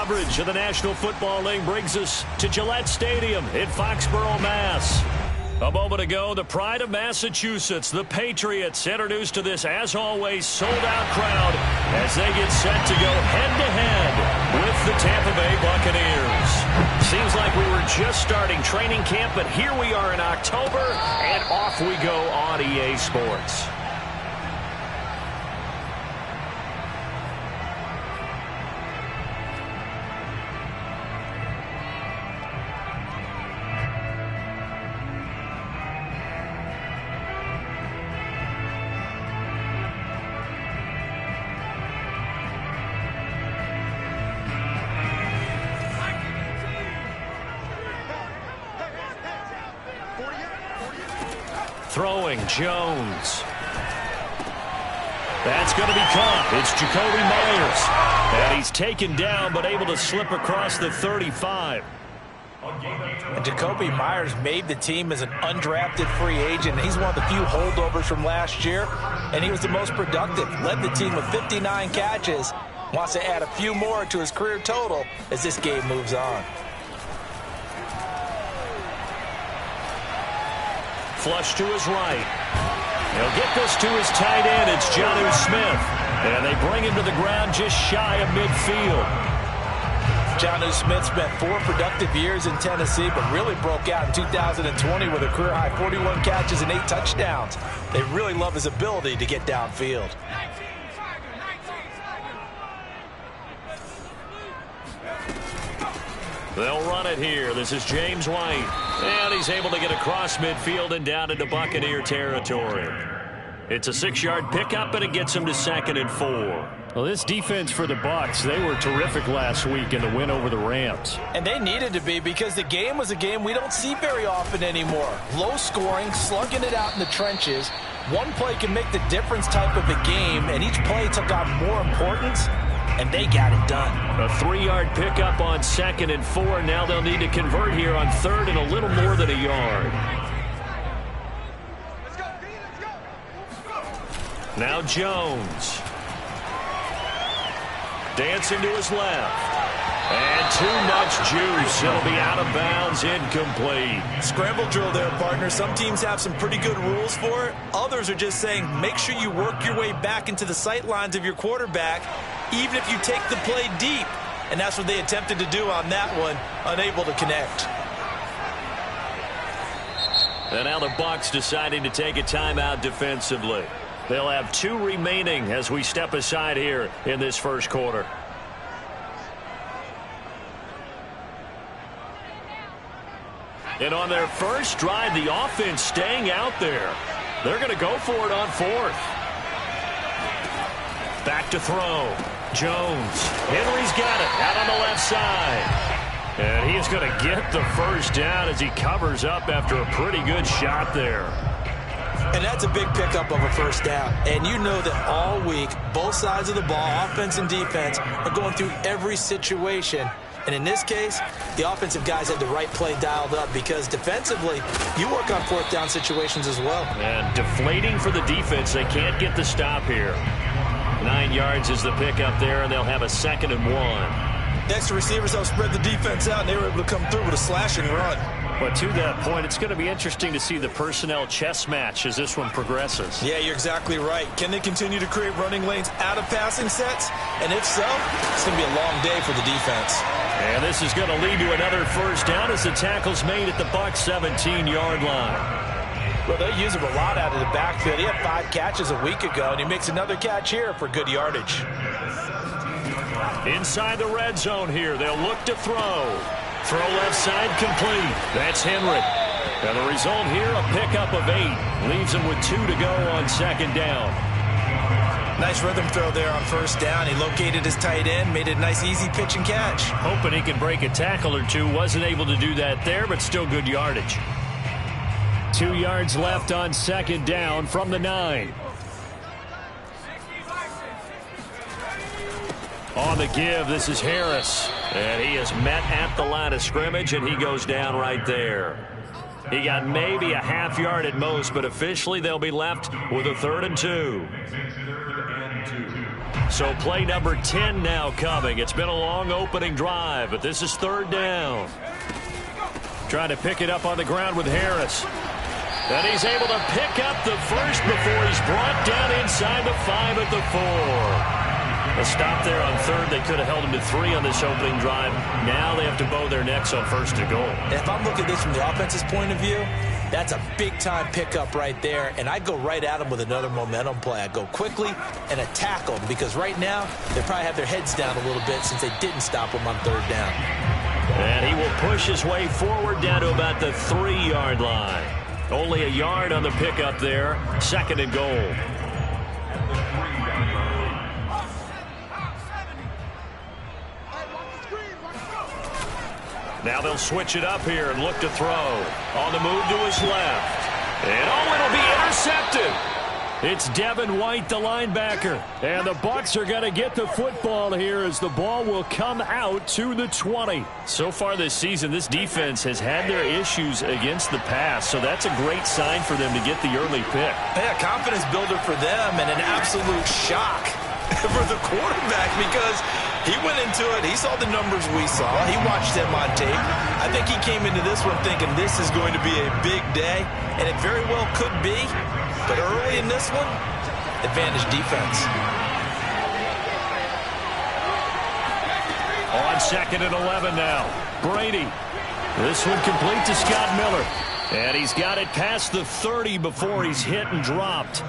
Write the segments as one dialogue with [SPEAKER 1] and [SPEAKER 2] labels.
[SPEAKER 1] coverage of the National Football League brings us to Gillette Stadium in Foxborough, Mass. A moment ago, the pride of Massachusetts, the Patriots, introduced to this, as always, sold-out crowd as they get set to go head-to-head with the Tampa Bay Buccaneers. Seems like we were just starting training camp, but here we are in October, and off we go on EA Sports. Throwing, Jones. That's going to be caught. It's Jacoby Myers. And he's taken down, but able to slip across the 35.
[SPEAKER 2] And Jacoby Myers made the team as an undrafted free agent. He's one of the few holdovers from last year, and he was the most productive. Led the team with 59 catches. Wants to add a few more to his career total as this game moves on.
[SPEAKER 1] Flush to his right. He'll get this to his tight end. It's Jonnu Smith. And they bring him to the ground just shy of midfield.
[SPEAKER 2] Jonnu Smith spent 4 productive years in Tennessee, but really broke out in 2020 with a career-high 41 catches and 8 touchdowns. They really love his ability to get downfield.
[SPEAKER 1] They'll run it here. This is James White. And he's able to get across midfield and down into Buccaneer territory. It's a 6-yard pickup, and it gets him to 2nd and 4.
[SPEAKER 3] Well, this defense for the Bucs, they were terrific last week in the win over the Rams.
[SPEAKER 2] And they needed to be, because the game was a game we don't see very often anymore. Low scoring, slugging it out in the trenches. One play can make the difference type of a game, and each play took on more importance. And they got it done.
[SPEAKER 1] A 3-yard pickup on 2nd and 4. Now they'll need to convert here on 3rd and a little more than a yard. Now Jones. Dancing to his left. And too much juice. It'll be out of bounds, incomplete.
[SPEAKER 4] Scramble drill there, partner. Some teams have some pretty good rules for it. Others are just saying, make sure you work your way back into the sight lines of your quarterback, even if you take the play deep. And that's what they attempted to do on that one, unable to connect.
[SPEAKER 1] And now the Bucs deciding to take a timeout defensively. They'll have 2 remaining as we step aside here in this first quarter. And on their first drive, the offense staying out there. They're going to go for it on 4th. Back to throw. Jones. Henry's got it out on the left side. And he's going to get the first down as he covers up after a pretty good shot there.
[SPEAKER 2] And that's a big pickup of a first down. And you know that all week, both sides of the ball, offense and defense, are going through every situation. And in this case, the offensive guys had the right play dialed up, because defensively, you work on 4th down situations as well.
[SPEAKER 1] And deflating for the defense. They can't get the stop here. 9 yards is the pickup there, and they'll have a 2nd and 1.
[SPEAKER 4] Next, the receivers helped spread the defense out, and they were able to come through with a slash and run.
[SPEAKER 1] But to that point, it's going to be interesting to see the personnel chess match as this one progresses.
[SPEAKER 4] Yeah, you're exactly right. Can they continue to create running lanes out of passing sets? And if so, it's going to be a long day for the defense.
[SPEAKER 1] And this is going to lead to another first down as the tackle's made at the Bucs 17-yard line.
[SPEAKER 2] Well, they use him a lot out of the backfield. He had 5 catches a week ago, and he makes another catch here for good yardage.
[SPEAKER 1] Inside the red zone here, they'll look to throw. Throw left side complete. That's Henry. And the result here, a pickup of 8. Leaves him with 2 to go on 2nd down.
[SPEAKER 4] Nice rhythm throw there on first down. He located his tight end, made a nice easy pitch and catch.
[SPEAKER 1] Hoping he can break a tackle or 2. Wasn't able to do that there, but still good yardage. 2 yards left on 2nd down from the 9. On the give, this is Harris. And he is met at the line of scrimmage, and he goes down right there. He got maybe a half yard at most, but officially they'll be left with a 3rd and 2. So play number 10 now coming. It's been a long opening drive, but this is third down. Trying to pick it up on the ground with Harris. And he's able to pick up the first before he's brought down inside the 5 at the 4. A stop there on third. They could have held him to 3 on this opening drive. Now they have to bow their necks on first and goal.
[SPEAKER 2] If I'm looking at this from the offense's point of view, that's a big-time pickup right there, and I'd go right at him with another momentum play. I'd go quickly and attack them because right now they probably have their heads down a little bit since they didn't stop him on third down.
[SPEAKER 1] And he will push his way forward down to about the 3-yard line. Only a yard on the pickup there. Second and goal. Now they'll switch it up here and look to throw. On the move to his left. And it'll be intercepted. It's Devin White, the linebacker. And the Bucs are going to get the football here as the ball will come out to the 20. So far this season, this defense has had their issues against the pass, so that's a great sign for them to get the early pick.
[SPEAKER 2] Yeah, confidence builder for them and an absolute shock for the quarterback because he went into it. He saw the numbers we saw. He watched them on tape. I think he came into this one thinking this is going to be a big day, and it very well could be. But early in this one, advantage defense.
[SPEAKER 1] On second and 11 now. Brady. This one complete to Scott Miller. And he's got it past the 30 before he's hit and dropped.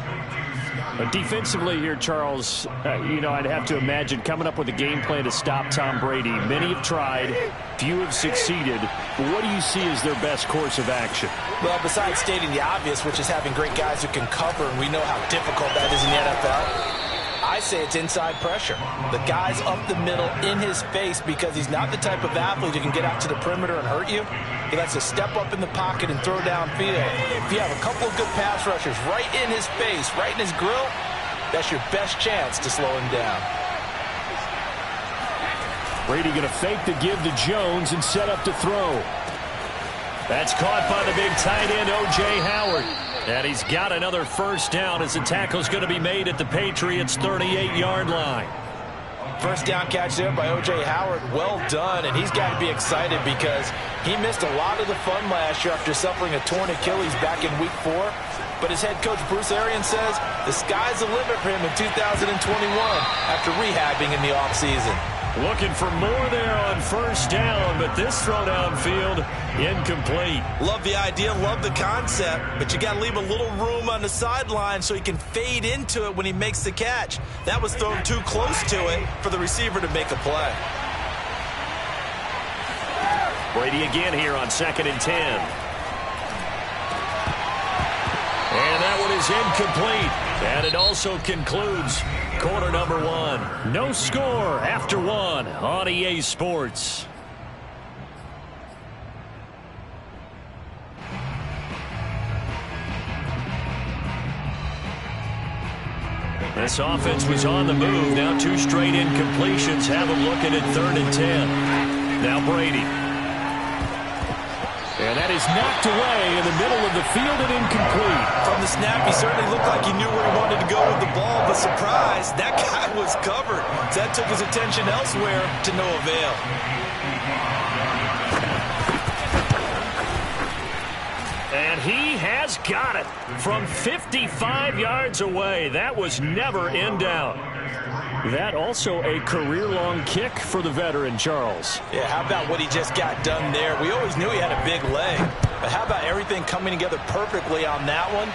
[SPEAKER 1] But defensively here, Charles, I'd have to imagine coming up with a game plan to stop Tom Brady. Many have tried. Few have succeeded. But what do you see as their best course of action?
[SPEAKER 2] Well, besides stating the obvious, which is having great guys who can cover, and we know how difficult that is in the NFL, I say it's inside pressure. The guy's up the middle in his face because he's not the type of athlete who can get out to the perimeter and hurt you. He likes to step up in the pocket and throw downfield. If you have a couple of good pass rushers right in his face, right in his grill, that's your best chance to slow him down.
[SPEAKER 1] Brady going to fake the give to Jones and set up to throw. That's caught by the big tight end, O.J. Howard. And he's got another first down as the tackle's going to be made at the Patriots' 38-yard line.
[SPEAKER 2] First down catch there by O.J. Howard. Well done, and he's got to be excited because he missed a lot of the fun last year after suffering a torn Achilles back in Week 4. But his head coach, Bruce Arians, says the sky's the limit for him in 2021 after rehabbing in the offseason.
[SPEAKER 1] Looking for more there on first down, but this throw downfield incomplete.
[SPEAKER 2] Love the idea, love the concept, but you got to leave a little room on the sideline so he can fade into it when he makes the catch. That was thrown too close to it for the receiver to make a play.
[SPEAKER 1] Brady again here on second and 10. And that one is incomplete. And it also concludes quarter number 1. No score after 1 on EA Sports. This offense was on the move. Now 2 straight incompletions have them looking at third and 10. Now Brady. And that is knocked away in the middle of the field and incomplete.
[SPEAKER 2] From the snap, he certainly looked like he knew where he wanted to go with the ball, but surprise, that guy was covered. So that took his attention elsewhere to no avail.
[SPEAKER 1] And he has got it from 55 yards away. That was never in doubt. That also a career-long kick for the veteran, Charles.
[SPEAKER 2] Yeah, how about what he just got done there? We always knew he had a big leg, but how about everything coming together perfectly on that one?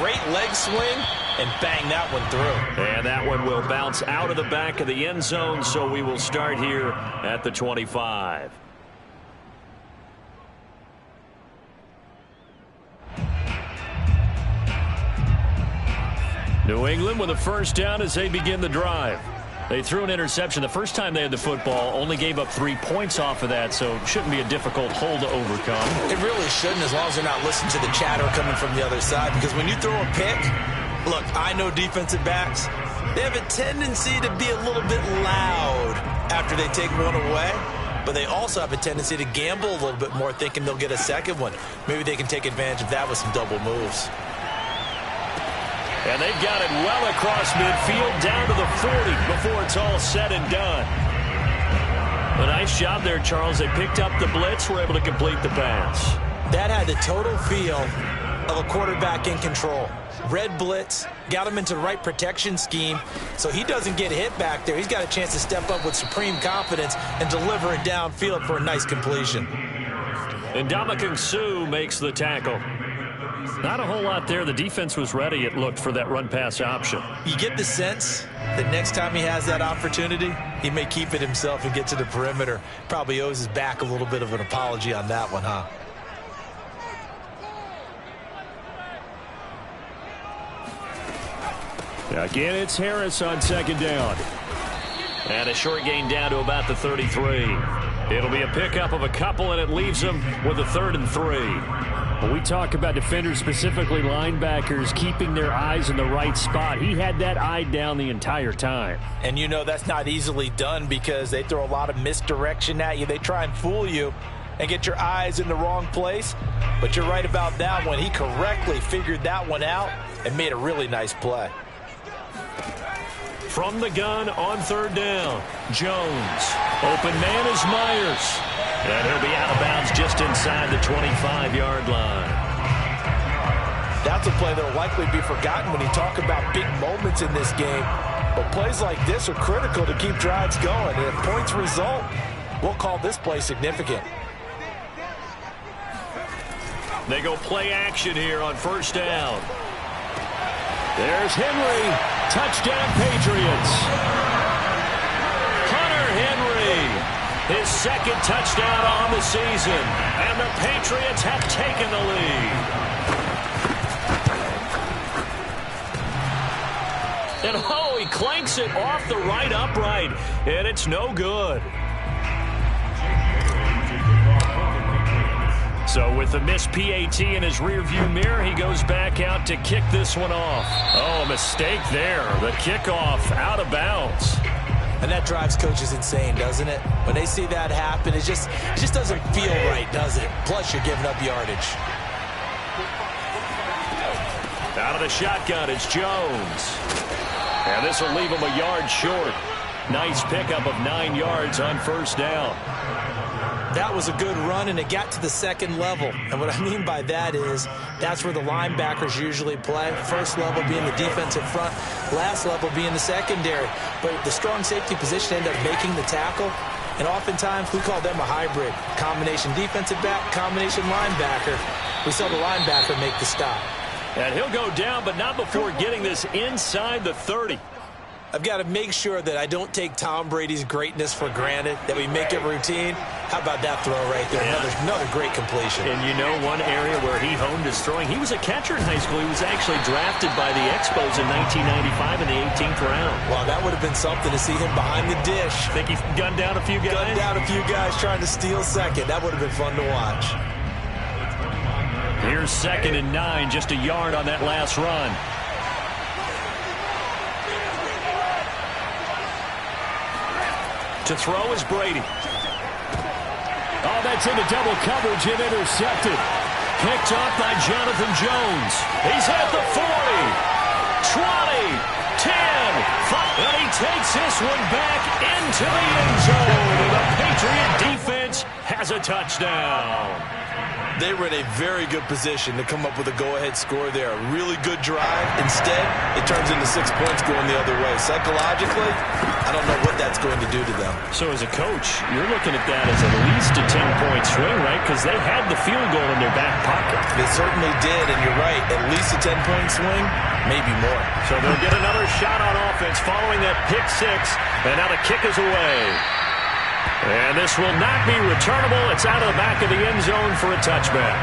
[SPEAKER 2] Great leg swing, and bang that one through.
[SPEAKER 1] And that one will bounce out of the back of the end zone, so we will start here at the 25. New England with a first down as they begin the drive. They threw an interception the first time they had the football, only gave up 3 points off of that, so it shouldn't be a difficult hole to overcome.
[SPEAKER 2] It really shouldn't, as long as they're not listening to the chatter coming from the other side, because when you throw a pick, look, I know defensive backs, they have a tendency to be a little bit loud after they take one away, but they also have a tendency to gamble a little bit more, thinking they'll get a second one. Maybe they can take advantage of that with some double moves.
[SPEAKER 1] And they've got it well across midfield down to the 40 before it's all said and done. A nice job there, Charles. They picked up the blitz, were able to complete the pass.
[SPEAKER 2] That had the total feel of a quarterback in control. Red blitz, got him into the right protection scheme, so he doesn't get hit back there. He's got a chance to step up with supreme confidence and deliver it downfield for a nice completion.
[SPEAKER 1] And Ndamukong Suh makes the tackle. Not a whole lot there. The defense was ready, it looked, for that run-pass option.
[SPEAKER 2] You get the sense that next time he has that opportunity, he may keep it himself and get to the perimeter. Probably owes his back a little bit of an apology on that one, huh?
[SPEAKER 3] Again, it's Harris on second down.
[SPEAKER 1] And a short gain down to about the 33. It'll be a pickup of a couple, and it leaves them with a 3rd and 3.
[SPEAKER 3] When we talk about defenders, specifically linebackers, keeping their eyes in the right spot, he had that eye down the entire time.
[SPEAKER 2] And you know that's not easily done because they throw a lot of misdirection at you. They try and fool you and get your eyes in the wrong place. But you're right about that one. He correctly figured that one out and made a really nice play.
[SPEAKER 1] From the gun on 3rd down, Jones. Open man is Myers. And he'll be out of bounds just inside the 25-yard line.
[SPEAKER 2] That's a play that will likely be forgotten when you talk about big moments in this game. But plays like this are critical to keep drives going. And if points result, we'll call this play significant.
[SPEAKER 1] They go play action here on 1st down.
[SPEAKER 3] There's Henry. Touchdown, Patriots.
[SPEAKER 1] Hunter Henry, his 2nd touchdown on the season. And the Patriots have taken the lead. And oh, he clanks it off the right upright. And it's no good. So with the missed PAT in his rearview mirror, he goes back out to kick this one off. Oh, a mistake there. The kickoff out of bounds.
[SPEAKER 2] And that drives coaches insane, doesn't it? When they see that happen, it just doesn't feel right, does it? Plus, you're giving up yardage.
[SPEAKER 1] Out of the shotgun, it's Jones. And this will leave him a yard short. Nice pickup of 9 yards on 1st down.
[SPEAKER 2] That was a good run, and it got to the 2nd level. And what I mean by that is that's where the linebackers usually play. First level being the defensive front, last level being the secondary. But the strong safety position ended up making the tackle, and oftentimes we call them a hybrid. Combination defensive back, combination linebacker. We saw the linebacker make the stop.
[SPEAKER 1] And he'll go down, but not before getting this inside the 30.
[SPEAKER 2] I've got to make sure that I don't take Tom Brady's greatness for granted, that we make it routine. How about that throw right there?
[SPEAKER 1] Yeah.
[SPEAKER 2] Another great completion.
[SPEAKER 1] And you know one area where he honed his throwing, he was a catcher in high school. He was actually drafted by the Expos in 1995 in the 18th round.
[SPEAKER 2] Wow, that would have been something to see him behind the dish.
[SPEAKER 1] Think he's gunned down a few guys?
[SPEAKER 2] Gunned down a few guys trying to steal second. That would have been fun to watch.
[SPEAKER 1] Here's 2nd and 9, just a yard on that last run. To throw is Brady.
[SPEAKER 3] Oh, that's into double coverage and intercepted.
[SPEAKER 1] Picked up by Jonathan Jones. He's at the 40, 20, 10, 5, and he takes this one back into the end zone. And the Patriot defense has a touchdown.
[SPEAKER 2] They were in a very good position to come up with a go-ahead score there. A really good drive. Instead, it turns into 6 points going the other way. Psychologically, I don't know what that's going to do to them.
[SPEAKER 1] So as a coach, you're looking at that as at least a 10-point swing, right? Because they had the field goal in their back pocket.
[SPEAKER 2] They certainly did, and you're right. At least a 10-point swing, maybe more.
[SPEAKER 1] So they'll get another shot on offense following that pick 6, and now the kick is away. And this will not be returnable. It's out of the back of the end zone for a touchback.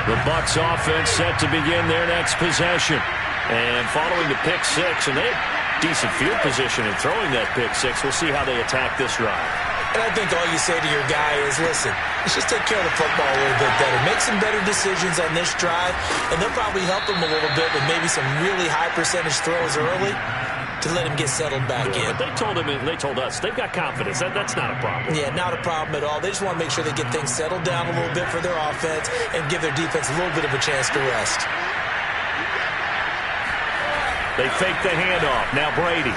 [SPEAKER 1] The Bucs offense set to begin their next possession. And following the pick 6, and they have decent field position in throwing that pick 6. We'll see how they attack this drive.
[SPEAKER 2] And I think all you say to your guy is, listen, let's just take care of the football a little bit better. Make some better decisions on this drive, and they'll probably help him a little bit with maybe some really high percentage throws early. to let him get settled back in.
[SPEAKER 3] But they told us they've got confidence. That's not a problem.
[SPEAKER 2] Yeah, not a problem at all. They just want to make sure they get things settled down a little bit for their offense and give their defense a little bit of a chance to rest.
[SPEAKER 1] They fake the handoff. Now Brady.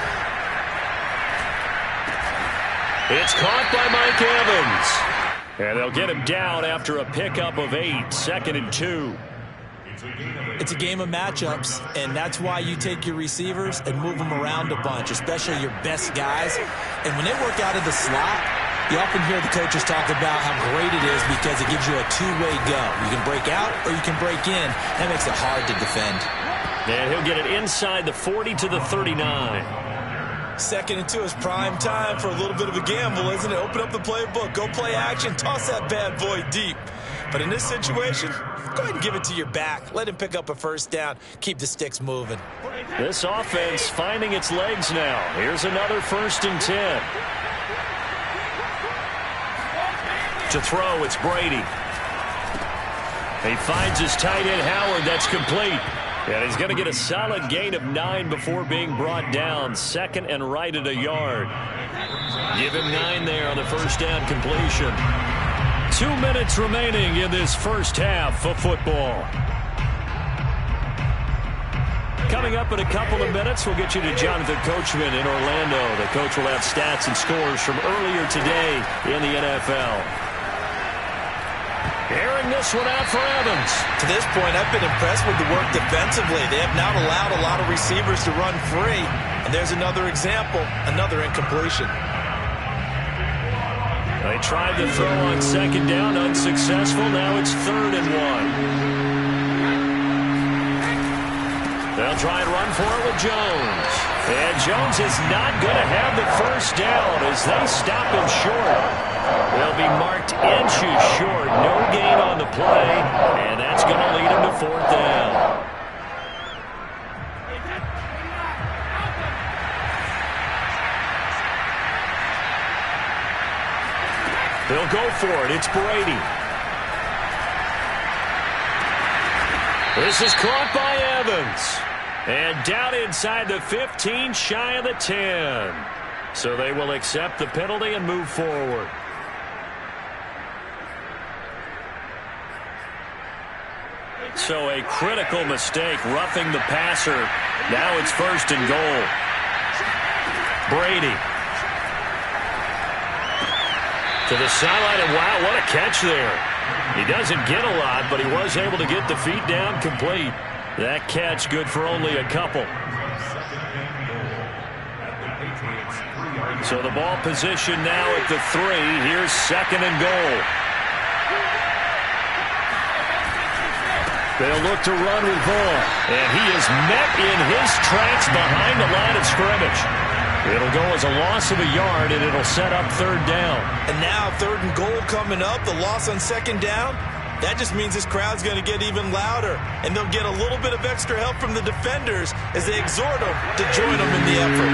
[SPEAKER 1] It's caught by Mike Evans. And they'll get him down after a pickup of 8, 2nd and 2.
[SPEAKER 2] It's a game of matchups, and that's why you take your receivers and move them around a bunch, especially your best guys. And when they work out of the slot, you often hear the coaches talk about how great it is because it gives you a two-way go. You can break out or you can break in. That makes it hard to defend.
[SPEAKER 1] And he'll get it inside the 40 to the 39.
[SPEAKER 2] 2nd and 2 is prime time for a little bit of a gamble, isn't it? Open up the playbook, go play action, toss that bad boy deep. But in this situation, go ahead and give it to your back. Let him pick up a first down. Keep the sticks moving.
[SPEAKER 1] This offense finding its legs now. Here's another 1st and 10. To throw, it's Brady. He finds his tight end, Howard. That's complete. And he's going to get a solid gain of 9 before being brought down. 2nd and right at a yard. Give him 9 there on the first down completion. 2 minutes remaining in this first half of football. Coming up in a couple of minutes, we'll get you to Jonathan Coachman in Orlando. The coach will have stats and scores from earlier today in the NFL. Airing this one out for Evans.
[SPEAKER 2] To this point, I've been impressed with the work defensively. They have not allowed a lot of receivers to run free. And there's another example, another incompletion.
[SPEAKER 1] They tried to throw on 2nd down, unsuccessful. Now it's 3rd and 1. They'll try and run for it with Jones. And Jones is not going to have the first down as they stop him short. They'll be marked inches short. No gain on the play, and that's going to lead him to 4th down. They'll go for it. It's Brady. This is caught by Evans. And down inside the 15, shy of the 10. So they will accept the penalty and move forward. So a critical mistake, roughing the passer. Now it's 1st and goal. Brady. To the sideline, and wow, what a catch there. He doesn't get a lot, but he was able to get the feet down complete. That catch good for only a couple. So the ball position now at the 3. Here's 2nd and goal. They'll look to run with Vaughn. And he is met in his tracks behind the line of scrimmage. It'll go as a loss of a yard, and it'll set up 3rd down.
[SPEAKER 2] And now 3rd and goal coming up. The loss on 2nd down. That just means this crowd's going to get even louder. And they'll get a little bit of extra help from the defenders as they exhort them to join them in the effort.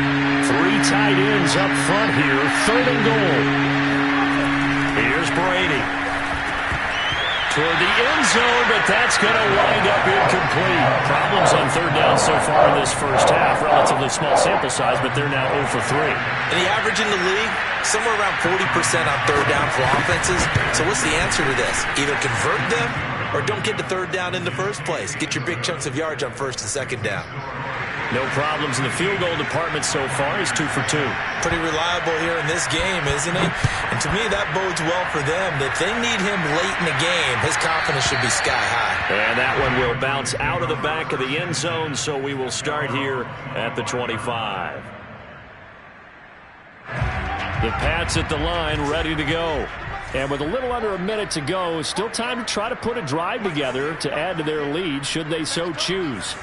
[SPEAKER 1] 3 tight ends up front here. 3rd and goal. Here's Brady. Toward the end zone, but that's going to wind up incomplete. Problems on 3rd down so far in this first half. Relatively small sample size, but they're now 0 for 3.
[SPEAKER 2] And the average in the league, somewhere around 40% on 3rd down for offenses. So what's the answer to this? Either convert them or don't get to 3rd down in the first place. Get your big chunks of yards on 1st and 2nd down.
[SPEAKER 1] No problems in the field goal department so far. He's 2 for 2.
[SPEAKER 2] Pretty reliable here in this game, isn't he? And to me, that bodes well for them. If they need him late in the game, his confidence should be sky high.
[SPEAKER 1] And that one will bounce out of the back of the end zone, so we will start here at the 25. The Pats at the line, ready to go. And with a little under a minute to go, still time to try to put a drive together to add to their lead, should they so choose.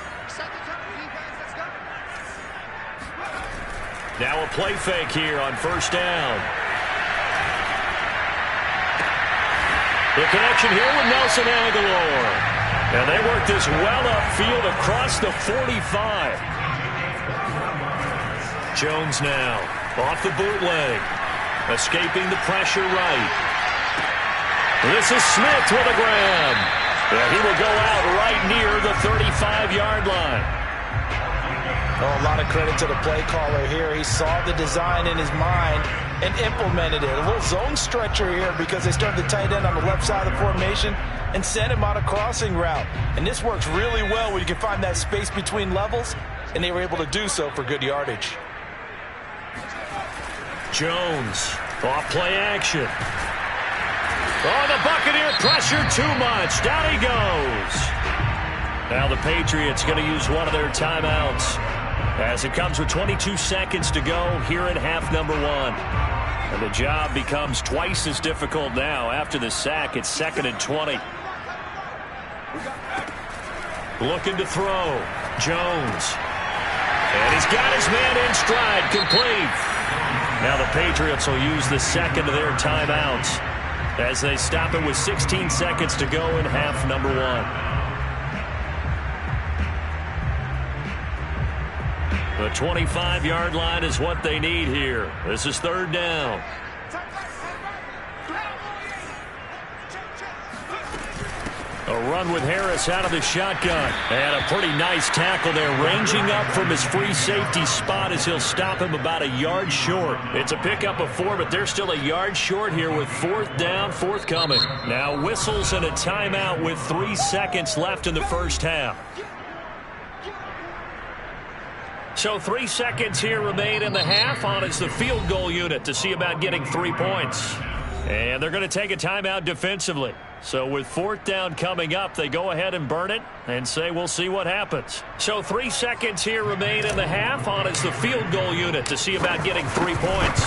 [SPEAKER 1] Now a play fake here on 1st down. The connection here with Nelson Aguilar. And they work this well upfield across the 45. Jones now off the bootleg. Escaping the pressure right. This is Smith with a grab. And he will go out right near the 35-yard line.
[SPEAKER 2] Oh, a lot of credit to the play caller here. He saw the design in his mind and implemented it. A little zone stretcher here because they started the tight end on the left side of the formation and sent him on a crossing route. And this works really well when you can find that space between levels, and they were able to do so for good yardage.
[SPEAKER 1] Jones, off play action. Oh, the Buccaneer pressure too much. Down he goes. Now the Patriots going to use one of their timeouts as it comes with 22 seconds to go here in half number 1. And the job becomes twice as difficult now. After the sack, it's 2nd and 20. Looking to throw. Jones. And he's got his man in stride. Complete. Now the Patriots will use the second of their timeouts as they stop it with 16 seconds to go in half number 1. The 25-yard line is what they need here. This is 3rd down. A run with Harris out of the shotgun. And a pretty nice tackle there, ranging up from his free safety spot as he'll stop him about a yard short. It's a pickup of 4, but they're still a yard short here with 4th down forthcoming. Now whistles and a timeout with 3 seconds left in the first half. So 3 seconds here remain in the half. On is the field goal unit to see about getting 3 points. And they're going to take a timeout defensively. So with 4th down coming up, they go ahead and burn it and say we'll see what happens. So 3 seconds here remain in the half. On is the field goal unit to see about getting 3 points.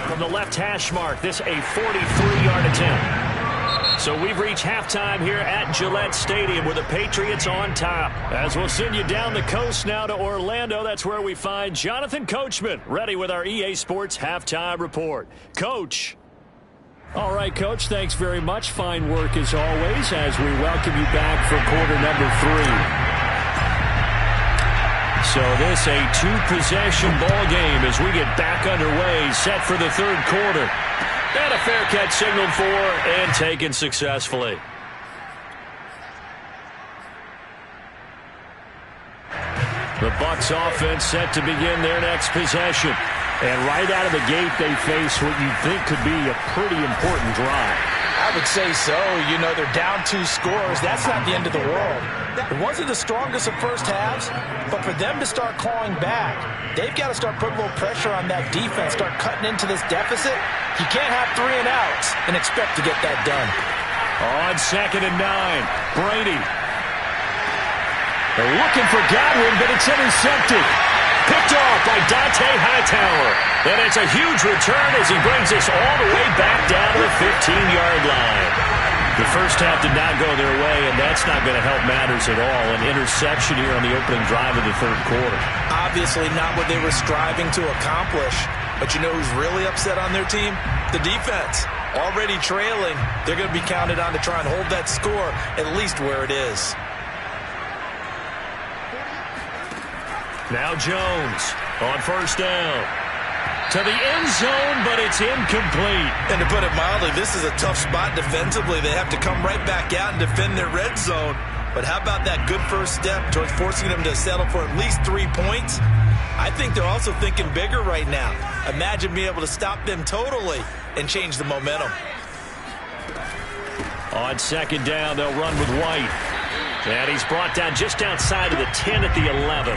[SPEAKER 1] From the left hash mark, this a 43-yard attempt. So we've reached halftime here at Gillette Stadium with the Patriots on top. As we'll send you down the coast now to Orlando, that's where we find Jonathan Coachman ready with our EA Sports halftime report. Coach.
[SPEAKER 3] All right, Coach, thanks very much. Fine work as always as we welcome you back for quarter number 3. So this a 2-possession ball game as we get back underway, set for the 3rd quarter. And a fair catch signaled for and taken successfully. The Bucs offense set to begin their next possession. And right out of the gate, they face what you think could be a pretty important drive.
[SPEAKER 2] I would say so. You know, they're down 2 scores. That's not the end of the world. It wasn't the strongest of first halves, but for them to start clawing back, they've got to start putting a little pressure on that defense, start cutting into this deficit. You can't have 3 and outs and expect to get that done.
[SPEAKER 3] On 2nd and 9, Brady. They're looking for Godwin, but it's intercepted. Picked off by Dante Hightower. And it's a huge return as he brings us all the way back down to the 15-yard line. The first half did not go their way, and that's not going to help matters at all. An interception here on the opening drive of the 3rd quarter.
[SPEAKER 2] Obviously not what they were striving to accomplish. But you know who's really upset on their team? The defense. Already trailing, they're going to be counted on to try and hold that score at least where it is.
[SPEAKER 1] Now Jones on 1st down. To the end zone, but it's incomplete.
[SPEAKER 4] And to put it mildly, this is a tough spot defensively. They have to come right back out and defend their red zone. But how about that good first step towards forcing them to settle for at least 3 points? I think they're also thinking bigger right now. Imagine being able to stop them totally and change the momentum.
[SPEAKER 1] On 2nd down, they'll run with White. And he's brought down just outside of the 10 at the 11.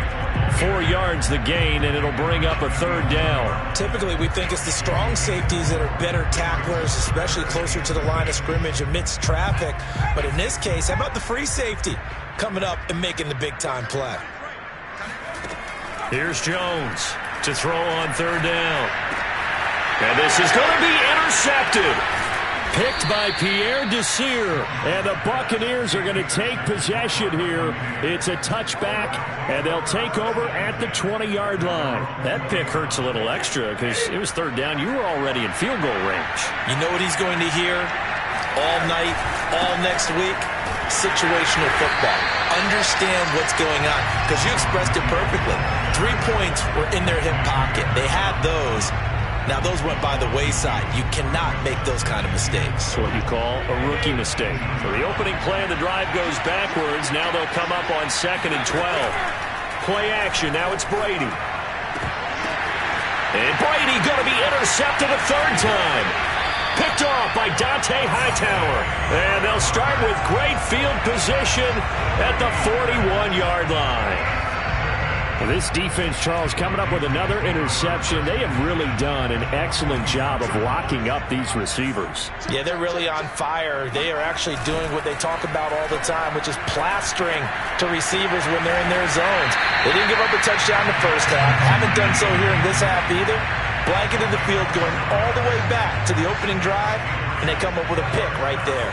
[SPEAKER 1] 4 yards the gain, and it'll bring up a 3rd down.
[SPEAKER 2] Typically, we think it's the strong safeties that are better tacklers, especially closer to the line of scrimmage amidst traffic. But in this case, how about the free safety coming up and making the big-time play?
[SPEAKER 1] Here's Jones to throw on 3rd down. And this is going to be intercepted. Picked by Pierre Desir, and the Buccaneers are going to take possession here. It's a touchback, and they'll take over at the 20-yard line. That pick hurts a little extra because it was 3rd down. You were already in field goal range.
[SPEAKER 2] You know what he's going to hear all night, all next week? Situational football. Understand what's going on because you expressed it perfectly. 3 points were in their hip pocket. They had those. Now, those went by the wayside. You cannot make those kind of mistakes.
[SPEAKER 1] That's what you call a rookie mistake. So the opening play of the drive goes backwards. Now they'll come up on 2nd and 12. play action. Now it's Brady. And Brady going to be intercepted a third time. Picked off by Dante Hightower. And they'll start with great field position at the 41-yard line.
[SPEAKER 3] Well, this defense, Charles, coming up with another interception. They have really done an excellent job of locking up these receivers.
[SPEAKER 2] Yeah, they're really on fire. They are actually doing what they talk about all the time, which is plastering to receivers when they're in their zones. They didn't give up a touchdown in the first half. Haven't done so here in this half either. Blanketed the field going all the way back to the opening drive, and they come up with a pick right there.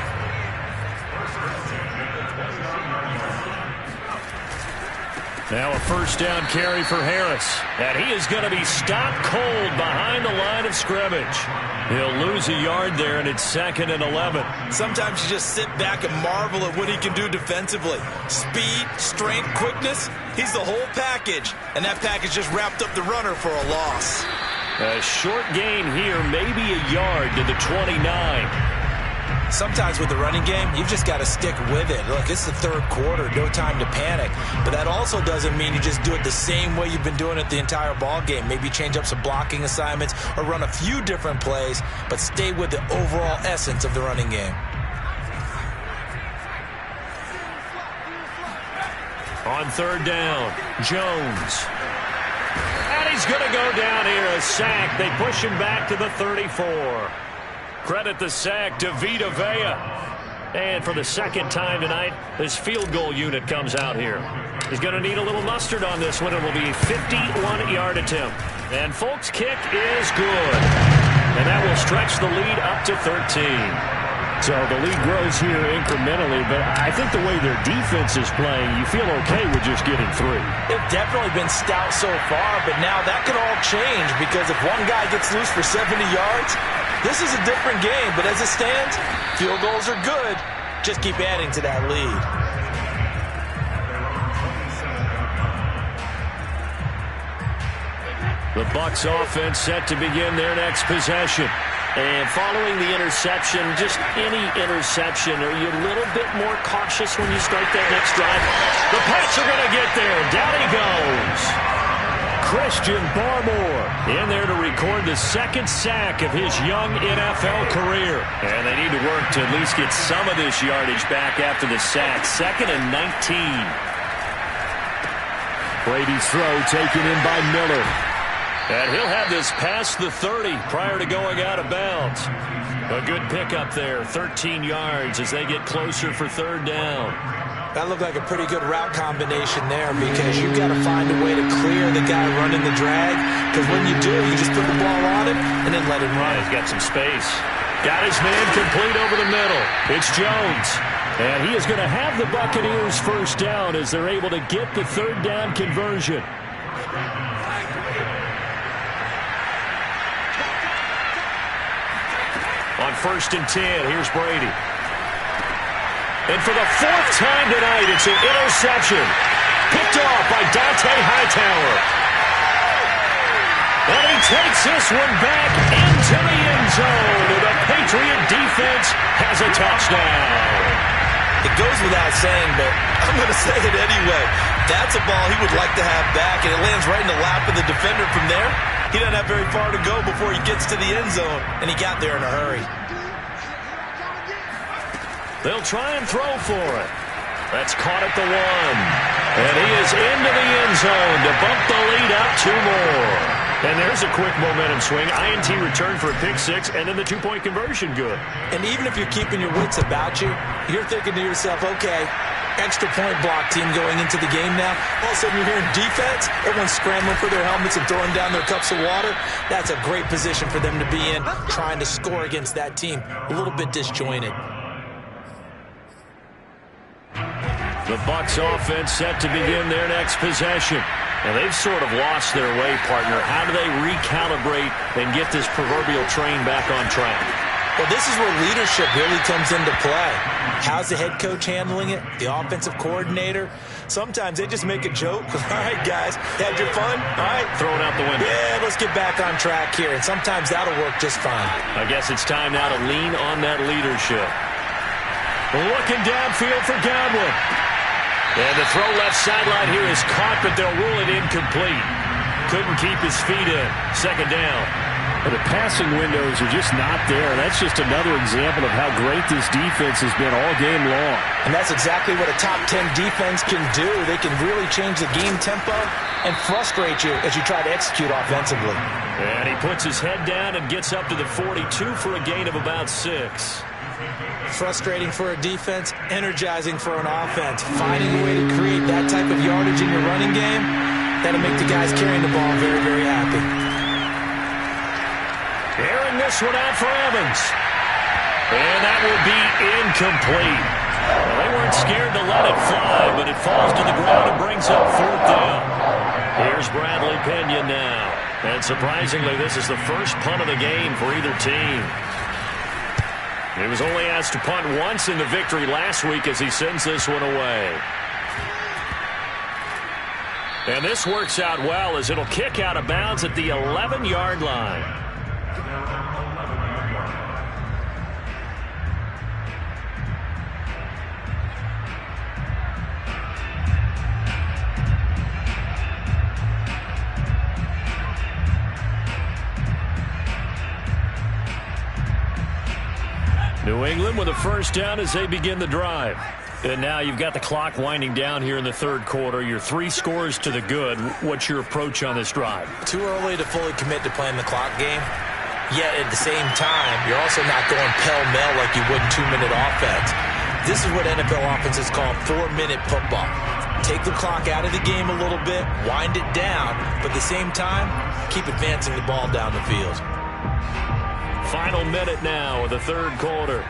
[SPEAKER 1] Now a first down carry for Harris. And he is going to be stopped cold behind the line of scrimmage. He'll lose a yard there, and it's 2nd and 11.
[SPEAKER 4] Sometimes you just sit back and marvel at what he can do defensively. Speed, strength, quickness. He's the whole package. And that package just wrapped up the runner for a loss.
[SPEAKER 1] A short gain here, maybe a yard to the 29.
[SPEAKER 2] Sometimes with the running game, you've just got to stick with it. Look, it's the third quarter, no time to panic. But that also doesn't mean you just do it the same way you've been doing it the entire ball game. Maybe change up some blocking assignments or run a few different plays, but stay with the overall essence of the running game.
[SPEAKER 1] On third down, Jones. And he's going to go down here, a sack. They push him back to the 34. Credit the sack to Vita Vea. And for the second time tonight, this field goal unit comes out here. He's going to need a little mustard on this one. It will be a 51-yard attempt. And Folk's kick is good. And that will stretch the lead up to 13.
[SPEAKER 3] So the lead grows here incrementally, but I think the way their defense is playing, you feel okay with just getting 3.
[SPEAKER 2] They've definitely been stout so far, but now that can all change because if one guy gets loose for 70 yards, this is a different game. But as it stands, field goals are good. Just keep adding to that lead.
[SPEAKER 1] The Bucs offense set to begin their next possession. And following the interception, just any interception, are you a little bit more cautious when you start that next drive? The Pats are going to get there. Down he goes. Christian Barmore in there to record the second sack of his young NFL career. And they need to work to at least get some of this yardage back after the sack. 2nd and 19.
[SPEAKER 3] Brady's throw taken in by Miller.
[SPEAKER 1] And he'll have this past the 30 prior to going out of bounds. A good pickup there, 13 yards as they get closer for third down.
[SPEAKER 2] That looked like a pretty good route combination there because you've got to find a way to clear the guy running the drag. Because when you do, you just put the ball on him and then let him run.
[SPEAKER 1] He's got some space. Got his man complete over the middle. It's Jones. And he is going to have the Buccaneers first down as they're able to get the third down conversion. On 1st and 10, here's Brady. And for the 4th time tonight, it's an interception. Picked off by Dante Hightower. And he takes this one back into the end zone. And the Patriot defense has a touchdown.
[SPEAKER 2] It goes without saying, but I'm going to say it anyway. That's a ball he would like to have back, and it lands right in the lap of the defender from there. He doesn't have very far to go before he gets to the end zone, and he got there in a hurry.
[SPEAKER 1] They'll try and throw for it. That's caught at the 1. And he is into the end zone to bump the lead up 2 more. And there's a quick momentum swing. INT return for a pick 6, and then the 2-point conversion good.
[SPEAKER 2] And even if you're keeping your wits about you, you're thinking to yourself, okay, extra point block team going into the game now. All of a sudden you're hearing defense, everyone's scrambling for their helmets and throwing down their cups of water. That's a great position for them to be in, trying to score against that team. A little bit disjointed.
[SPEAKER 1] The Bucs offense set to begin their next possession. And they've sort of lost their way, partner. How do they recalibrate and get this proverbial train back on track?
[SPEAKER 2] Well, this is where leadership really comes into play. How's the head coach handling it? The offensive coordinator? Sometimes they just make a joke. All right, guys, had your fun? All right.
[SPEAKER 1] Throw it out the window.
[SPEAKER 2] Yeah, let's get back on track here. And sometimes that'll work just fine.
[SPEAKER 1] I guess it's time now to lean on that leadership. Looking downfield for Godwin. And the throw left sideline here is caught, but they'll rule it incomplete. Couldn't keep his feet in. Second down.
[SPEAKER 3] And the passing windows are just not there. That's just another example of how great this defense has been all game long.
[SPEAKER 2] And that's exactly what a top 10 defense can do. They can really change the game tempo and frustrate you as you try to execute offensively.
[SPEAKER 1] And he puts his head down and gets up to the 42 for a gain of about 6.
[SPEAKER 2] Frustrating for a defense, energizing for an offense. Finding a way to create that type of yardage in your running game, that'll make the guys carrying the ball very, very happy.
[SPEAKER 1] Airing this one out for Evans. And that will be incomplete. Well, they weren't scared to let it fly, but it falls to the ground and brings up 4th down. Here's Bradley Pena now. And surprisingly, this is the first punt of the game for either team. He was only asked to punt once in the victory last week as he sends this one away. And this works out well as it'll kick out of bounds at the 11-yard line. New England with a first down as they begin the drive. And now you've got the clock winding down here in the third quarter. You're 3 scores to the good. What's your approach on this drive?
[SPEAKER 2] Too early to fully commit to playing the clock game. Yet at the same time, you're also not going pell-mell like you would in 2-minute offense. This is what NFL offenses call 4-minute football. Take the clock out of the game a little bit, wind it down, but at the same time, keep advancing the ball down the field.
[SPEAKER 1] Final minute now of the third quarter.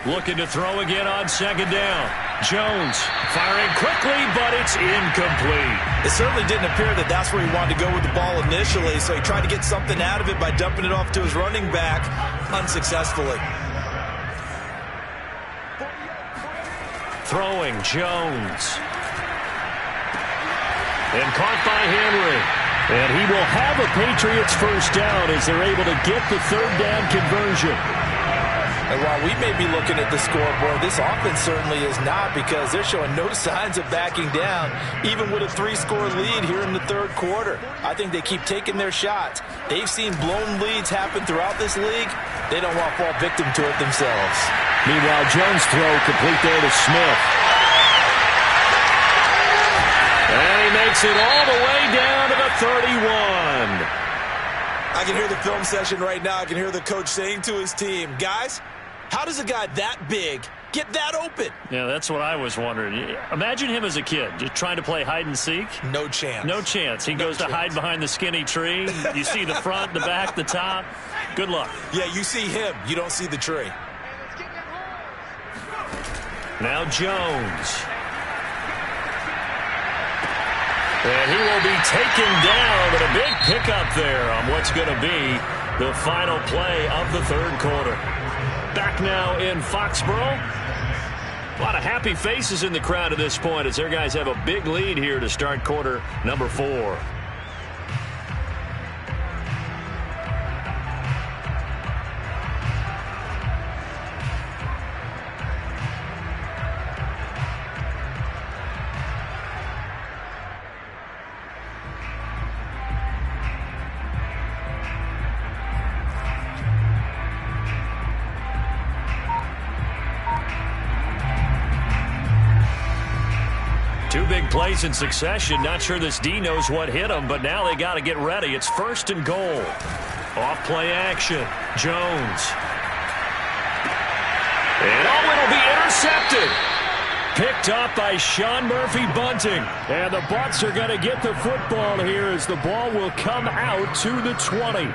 [SPEAKER 1] Looking to throw again on second down. Jones firing quickly, but it's incomplete.
[SPEAKER 4] It certainly didn't appear that that's where he wanted to go with the ball initially, so he tried to get something out of it by dumping it off to his running back unsuccessfully.
[SPEAKER 1] Throwing Jones. And caught by Henry. And he will have a Patriots first down as they're able to get the third down conversion.
[SPEAKER 2] And while we may be looking at the scoreboard, this offense certainly is not, because they're showing no signs of backing down, even with a 3-score lead here in the third quarter. I think they keep taking their shots. They've seen blown leads happen throughout this league. They don't want to fall victim to it themselves.
[SPEAKER 3] Meanwhile, Jones' throw complete there to Smith.
[SPEAKER 1] And he makes it all the way down to the 31.
[SPEAKER 4] I can hear the film session right now. I can hear the coach saying to his team, guys, how does a guy that big get that open?
[SPEAKER 1] Yeah, that's what I was wondering. Imagine him as a kid, just trying to play hide and seek.
[SPEAKER 4] No chance.
[SPEAKER 1] No chance. He goes to hide behind the skinny tree. You see the front, the back, the top. Good luck.
[SPEAKER 4] Yeah, you see him. You don't see the tree.
[SPEAKER 1] Now Jones. And he will be taken down, but a big pickup there on what's going to be the final play of the third quarter. Back now in Foxborough. A lot of happy faces in the crowd at this point as their guys have a big lead here to start quarter number 4. Two big plays in succession. Not sure this D knows what hit him, but now they got to get ready. It's 1st and goal. Off play action. Jones. And it'll be intercepted. Picked up by Sean Murphy Bunting. And the Bucs are going to get the football here as the ball will come out to the 20.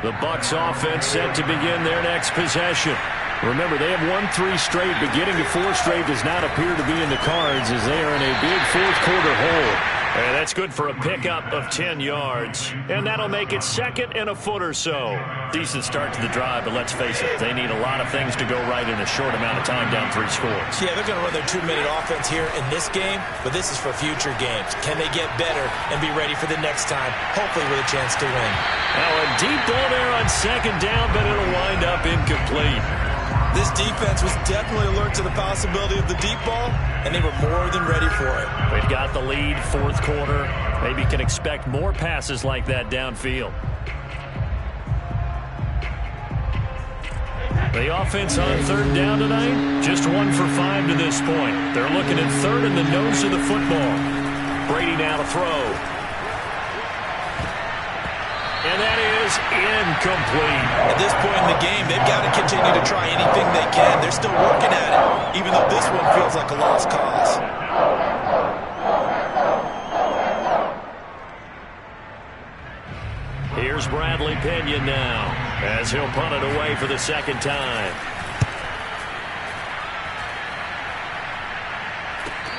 [SPEAKER 1] The Bucs offense set to begin their next possession. Remember, they have won 3 straight, but getting to 4 straight does not appear to be in the cards as they are in a big fourth quarter hole. And that's good for a pickup of 10 yards. And that'll make it 2nd and a foot or so. Decent start to the drive, but let's face it, they need a lot of things to go right in a short amount of time down 3 scores.
[SPEAKER 2] Yeah, they're going to run their 2-minute offense here in this game, but this is for future games. Can they get better and be ready for the next time, hopefully with a chance to win?
[SPEAKER 1] Now a deep ball there on 2nd down, but it'll wind up incomplete.
[SPEAKER 4] This defense was definitely alert to the possibility of the deep ball, and they were more than ready for it.
[SPEAKER 1] We've got the lead, fourth quarter. Maybe can expect more passes like that downfield. The offense on third down tonight, just 1 for 5 to this point. They're looking at third in the nose of the football. Brady now to throw. And that is incomplete.
[SPEAKER 4] At this point in the game, they've got to continue to try anything they can. They're still working at it, even though this one feels like a lost cause.
[SPEAKER 1] Here's Bradley Pinion now, as he'll punt it away for the second time.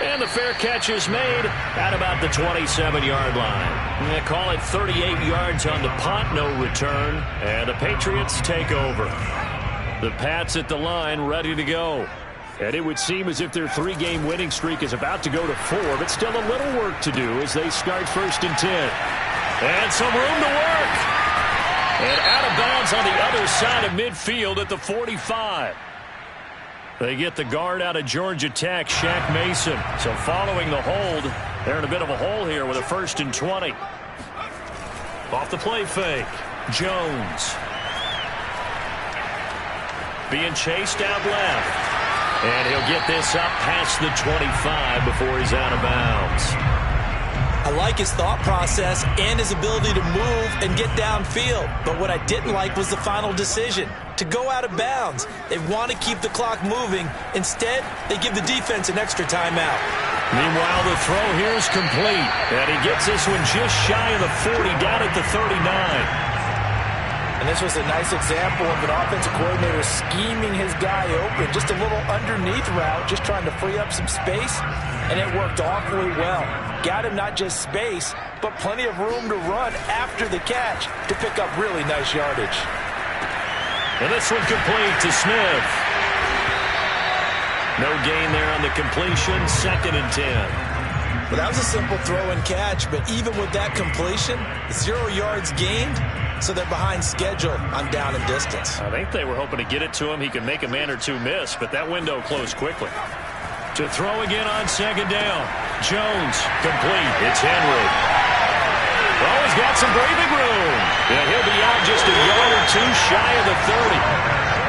[SPEAKER 1] And the fair catch is made at about the 27-yard line. They call it 38 yards on the punt, no return. And the Patriots take over. The Pats at the line, ready to go. And it would seem as if their 3-game winning streak is about to go to 4, but still a little work to do as they start 1st and 10. And some room to work. And out of bounds on the other side of midfield at the 45. They get the guard out of Georgia Tech, Shaq Mason. So following the hold, they're in a bit of a hole here with a 1st and 20. Off the play fake, Jones. Being chased out left. And he'll get this up past the 25 before he's out of bounds.
[SPEAKER 2] I like his thought process and his ability to move and get downfield. But what I didn't like was the final decision, to go out of bounds. They want to keep the clock moving. Instead, they give the defense an extra timeout.
[SPEAKER 1] Meanwhile, the throw here is complete. And he gets this one just shy of the 40, down at the 39.
[SPEAKER 4] And this was a nice example of an offensive coordinator scheming his guy open. Just a little underneath route, just trying to free up some space. And it worked awfully well. Got him not just space, but plenty of room to run after the catch to pick up really nice yardage.
[SPEAKER 1] And this one complete to Smith. No gain there on the completion, 2nd and 10.
[SPEAKER 2] Well, that was a simple throw and catch, but even with that completion, 0 yards gained, so they're behind schedule on down and distance.
[SPEAKER 1] I think they were hoping to get it to him. He could make a man or two miss, but that window closed quickly. To throw again on 2nd down. Jones, complete. It's Henry. Oh, he's got some breathing room. And he'll be out just a yard or two shy of the 30.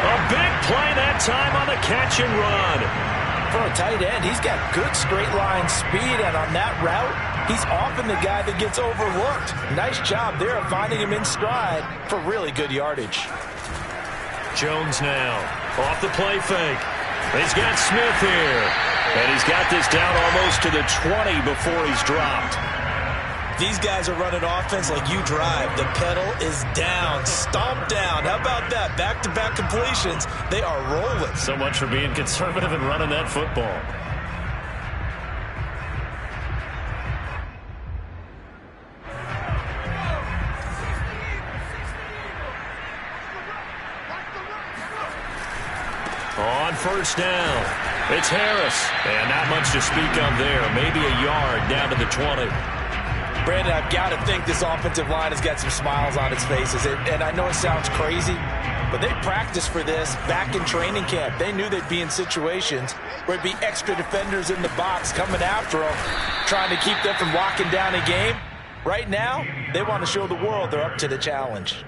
[SPEAKER 1] A big play that time on the catch and run.
[SPEAKER 4] For a tight end, he's got good straight line speed, and on that route, he's often the guy that gets overlooked. Nice job there of finding him in stride for really good yardage.
[SPEAKER 1] Jones now off the play fake. He's got Smith here. And he's got this down almost to the 20 before he's dropped.
[SPEAKER 2] These guys are running offense like you drive. The pedal is down, stomp down. How about that? Back-to-back completions. They are rolling.
[SPEAKER 1] So much for being conservative and running that football. On 1st down, it's Harris. And not much to speak of there. Maybe a yard down to the 20.
[SPEAKER 4] Brandon, I've got to think this offensive line has got some smiles on its faces. And I know it sounds crazy, but they practiced for this back in training camp. They knew they'd be in situations where it'd be extra defenders in the box coming after them, trying to keep them from locking down a game. Right now, they want to show the world they're up to the challenge.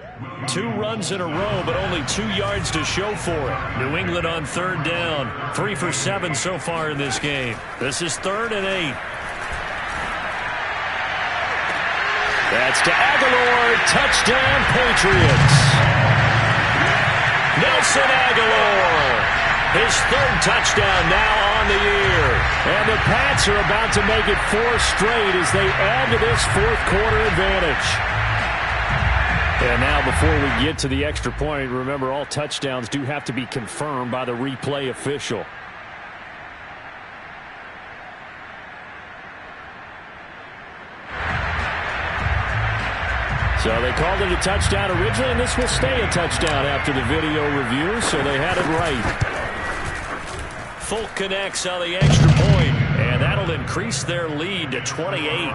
[SPEAKER 1] 2 runs in a row, but only 2 yards to show for it. New England on 3rd down. 3 for 7 so far in this game. This is 3rd and 8. That's to Aguilar. Touchdown, Patriots. Nelson Aguilar. His 3rd touchdown now on the year. And the Pats are about to make it 4 straight as they add to this 4th quarter advantage. And now before we get to the extra point, remember all touchdowns do have to be confirmed by the replay official. So they called it a touchdown originally, and this will stay a touchdown after the video review, so they had it right. Folk connects on the extra point, and that'll increase their lead to 28.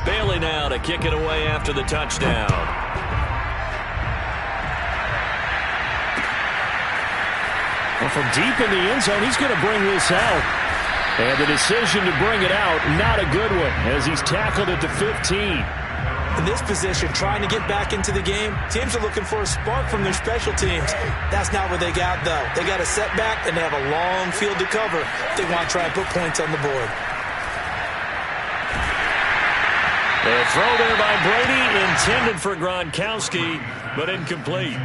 [SPEAKER 1] Bailey now to kick it away after the touchdown. Well, from deep in the end zone, he's going to bring this out. And the decision to bring it out, not a good one, as he's tackled at the 15.
[SPEAKER 2] In this position, trying to get back into the game, teams are looking for a spark from their special teams. That's not what they got, though. They got a setback, and they have a long field to cover if they want to try and put points on the board.
[SPEAKER 1] The throw there by Brady, intended for Gronkowski, but incomplete.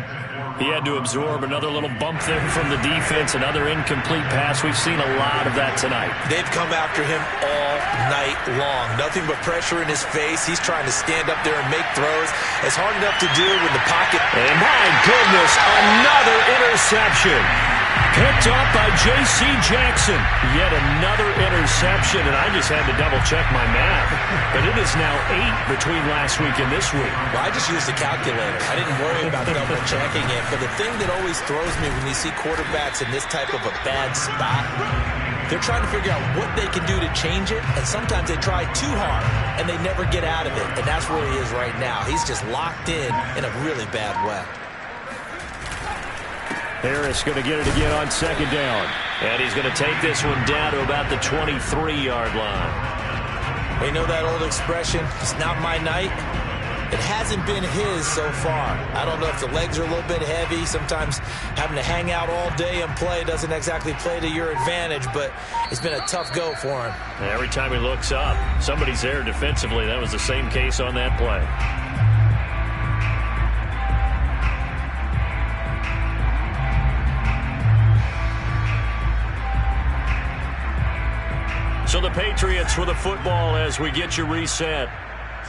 [SPEAKER 1] He had to absorb another little bump there from the defense, another incomplete pass. We've seen a lot of that tonight.
[SPEAKER 2] They've come after him all night long. Nothing but pressure in his face. He's trying to stand up there and make throws. It's hard enough to do when the pocket.
[SPEAKER 1] And my goodness, another interception. Picked up by J.C. Jackson. Yet another interception, and I just had to double-check my math. But it is now 8 between last week and this week.
[SPEAKER 2] Well, I just used a calculator. I didn't worry about double-checking it. But the thing that always throws me when you see quarterbacks in this type of a bad spot, they're trying to figure out what they can do to change it, and sometimes they try too hard, and they never get out of it. And that's where he is right now. He's just locked in a really bad way.
[SPEAKER 1] Harris going to get it again on second down. And he's going to take this one down to about the 23-yard line.
[SPEAKER 2] You know that old expression, it's not my night? It hasn't been his so far. I don't know if the legs are a little bit heavy. Sometimes having to hang out all day and play doesn't exactly play to your advantage, but it's been a tough go for him.
[SPEAKER 1] Every time he looks up, somebody's there defensively. That was the same case on that play. So the Patriots with the football as we get you reset.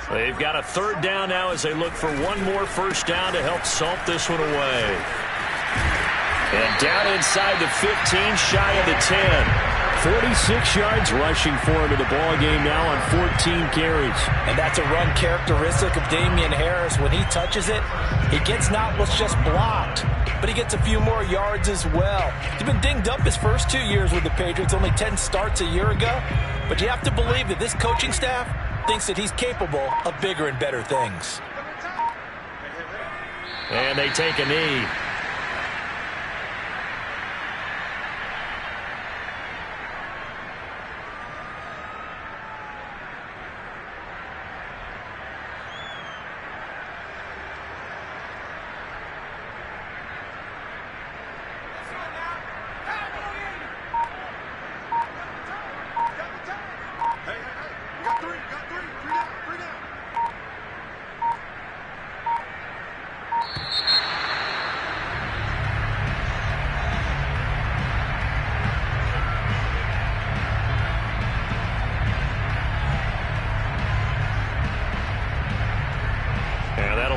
[SPEAKER 1] They've got a third down now as they look for one more first down to help salt this one away. And down inside the 15, shy of the 10. 46 yards rushing for him in the ball game now on 14 carries.
[SPEAKER 2] And that's a run characteristic of Damian Harris. When he touches it, he gets not what's just blocked, but he gets a few more yards as well. He's been dinged up his first 2 years with the Patriots, only 10 starts a year ago. But you have to believe that this coaching staff thinks that he's capable of bigger and better things.
[SPEAKER 1] And they take a knee.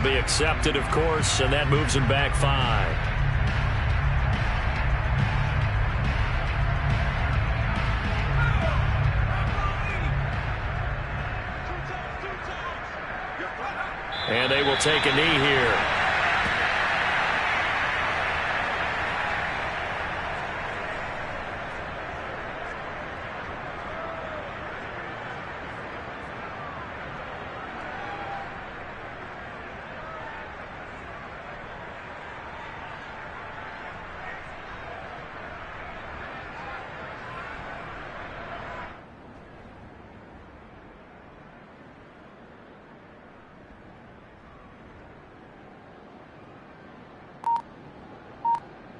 [SPEAKER 1] Be accepted, of course, and that moves him back 5. And they will take a knee here.